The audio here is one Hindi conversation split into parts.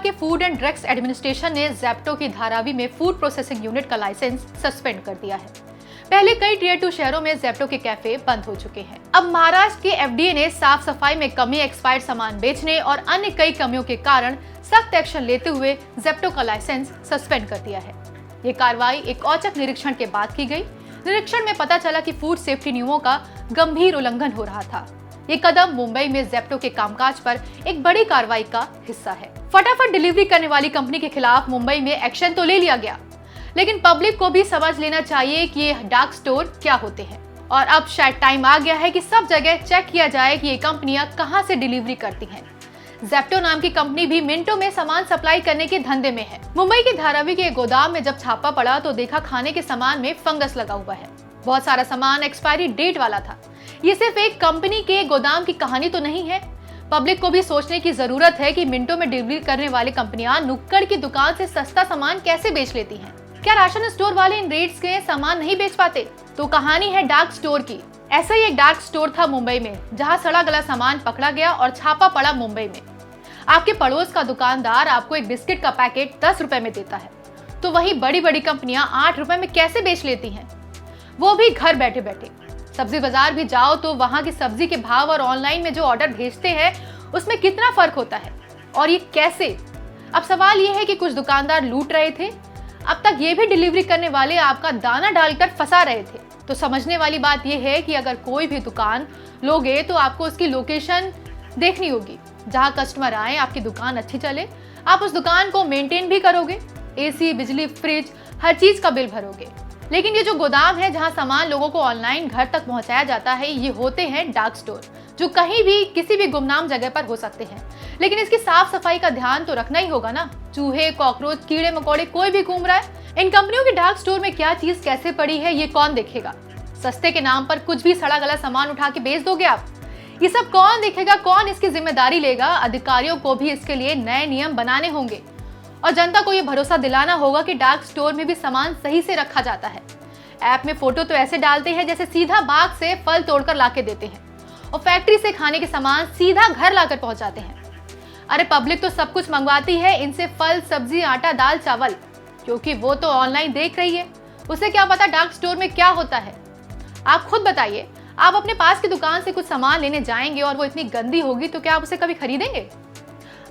के फूड एंड ड्रग्स एडमिनिस्ट्रेशन ने ज़ेप्टो की धारावी में फूड प्रोसेसिंग यूनिट का लाइसेंस सस्पेंड कर दिया है। पहले कई टियर 2 शहरों में ज़ेप्टो के कैफे बंद हो चुके हैं। अब महाराष्ट्र के एफडीए ने साफ सफाई में कमी, एक्सपायर्ड सामान बेचने और अन्य कई कमियों के कारण सख्त एक्शन लेते हुए ज़ेप्टो का लाइसेंस सस्पेंड कर दिया है। ये कार्रवाई एक औचक निरीक्षण के बाद की गई। निरीक्षण में पता चला कि फूड सेफ्टी नियमों का गंभीर उल्लंघन हो रहा था। ये कदम मुंबई में ज़ेप्टो के कामकाज पर एक बड़ी कार्रवाई का हिस्सा है। फटाफट डिलीवरी करने वाली कंपनी के खिलाफ मुंबई में एक्शन तो ले लिया गया, लेकिन पब्लिक को भी समझ लेना चाहिए कि ये डार्क स्टोर क्या होते हैं। और अब शायद टाइम आ गया है कि सब जगह चेक किया जाए कि ये कंपनियां कहां से डिलीवरी करती हैं। ज़ेप्टो नाम की कंपनी भी मिनटों में सामान सप्लाई करने के धंधे में है। मुंबई के धारावी के गोदाम में जब छापा पड़ा तो देखा खाने के सामान में फंगस लगा हुआ है। बहुत सारा सामान एक्सपायरी डेट वाला था। ये सिर्फ एक कंपनी के गोदाम की कहानी तो नहीं है। पब्लिक को भी सोचने की जरूरत है कि मिनटों में डिलीवरी करने वाली कंपनियां नुक्कड़ की दुकान से सस्ता सामान कैसे बेच लेती हैं। क्या राशन स्टोर वाले इन रेट्स के सामान नहीं बेच पाते? तो कहानी है डार्क स्टोर की। ऐसा ही एक डार्क स्टोर था मुंबई में, जहां सड़ा गला सामान पकड़ा गया और छापा पड़ा मुंबई में। आपके पड़ोस का दुकानदार आपको एक बिस्किट का पैकेट 10 रुपए में देता है, तो वही बड़ी बड़ी कंपनियां 8 रुपए में कैसे बेच लेती हैं, वो भी घर बैठे बैठे। सब्जी बाजार भी जाओ तो वहां की सब्जी के भाव और ऑनलाइन में जो ऑर्डर भेजते हैं उसमें कितना फर्क होता है, और ये कैसे? अब सवाल ये है कि कुछ दुकानदार लूट रहे थे, अब तक ये भी डिलीवरी करने वाले आपका दाना डालकर फंसा रहे थे। तो समझने वाली बात यह है कि अगर कोई भी दुकान लोगे तो आपको उसकी लोकेशन देखनी होगी, जहां कस्टमर आए, आपकी दुकान अच्छी चले, आप उस दुकान को मेंटेन भी करोगे, एसी, बिजली, फ्रिज, हर चीज का बिल भरोगे। लेकिन ये जो गोदाम है जहां सामान लोगों को ऑनलाइन घर तक पहुंचाया जाता है, ये होते हैं डार्क स्टोर, जो कहीं भी किसी भी गुमनाम जगह पर हो सकते हैं। लेकिन इसकी साफ सफाई का ध्यान तो रखना ही होगा ना। चूहे, कॉकरोच, कीड़े मकोड़े कोई भी घूम रहा है। इन कंपनियों के डार्क स्टोर में क्या चीज कैसे पड़ी है ये कौन देखेगा? सस्ते के नाम पर कुछ भी सड़ा गला सामान उठा के बेच दोगे आप? ये सब कौन देखेगा? कौन इसकी जिम्मेदारी लेगा? अधिकारियों को भी इसके लिए नए नियम बनाने होंगे और जनता को ये भरोसा दिलाना होगा कि डार्क स्टोर में भी सामान सही से रखा जाता है। ऐप में फोटो तो ऐसे डालते हैं जैसे सीधा बाग से फल तोड़कर लाके देते हैं, और फैक्ट्री से खाने के सामान सीधा घर लाकर पहुंचाते हैं। अरे पब्लिक तो सब कुछ मंगवाती है इनसे, फल, सब्जी, आटा, दाल, चावल, क्योंकि वो तो ऑनलाइन देख रही है। उसे क्या पता डार्क स्टोर में क्या होता है? आप खुद बताइए, आप अपने पास की दुकान से कुछ सामान लेने जाएंगे और वो इतनी गंदी होगी तो क्या आप उसे कभी खरीदेंगे?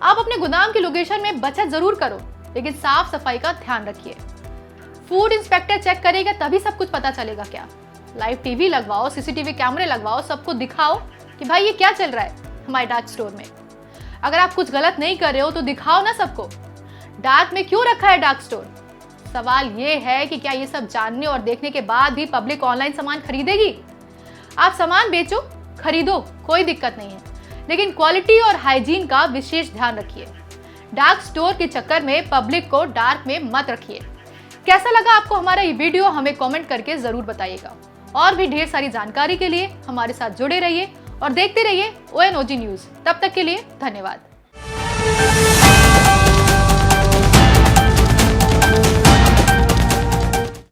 आप अपने गोदाम की लोकेशन में बचत जरूर करो, लेकिन साफ सफाई का ध्यान रखिए। फूड इंस्पेक्टर चेक करेगा तभी सब कुछ पता चलेगा क्या? लाइव टीवी लगवाओ, सीसीटीवी कैमरे लगवाओ, सबको दिखाओ कि भाई ये क्या चल रहा है हमारे डार्क स्टोर में। अगर आप कुछ गलत नहीं कर रहे हो तो दिखाओ ना सबको। डार्क में क्यों रखा है डार्क स्टोर? सवाल ये है कि क्या ये सब जानने और देखने के बाद भी पब्लिक ऑनलाइन सामान खरीदेगी? आप सामान बेचो, खरीदो, कोई दिक्कत नहीं है, लेकिन क्वालिटी और हाइजीन का विशेष ध्यान रखिए। डार्क स्टोर के चक्कर में पब्लिक को डार्क में मत रखिए। कैसा लगा आपको हमारा ये वीडियो? हमें कमेंट करके जरूर बताइएगा। और भी ढेर सारी जानकारी के लिए हमारे साथ जुड़े रहिए और देखते रहिए ONOG न्यूज। तब तक के लिए धन्यवाद।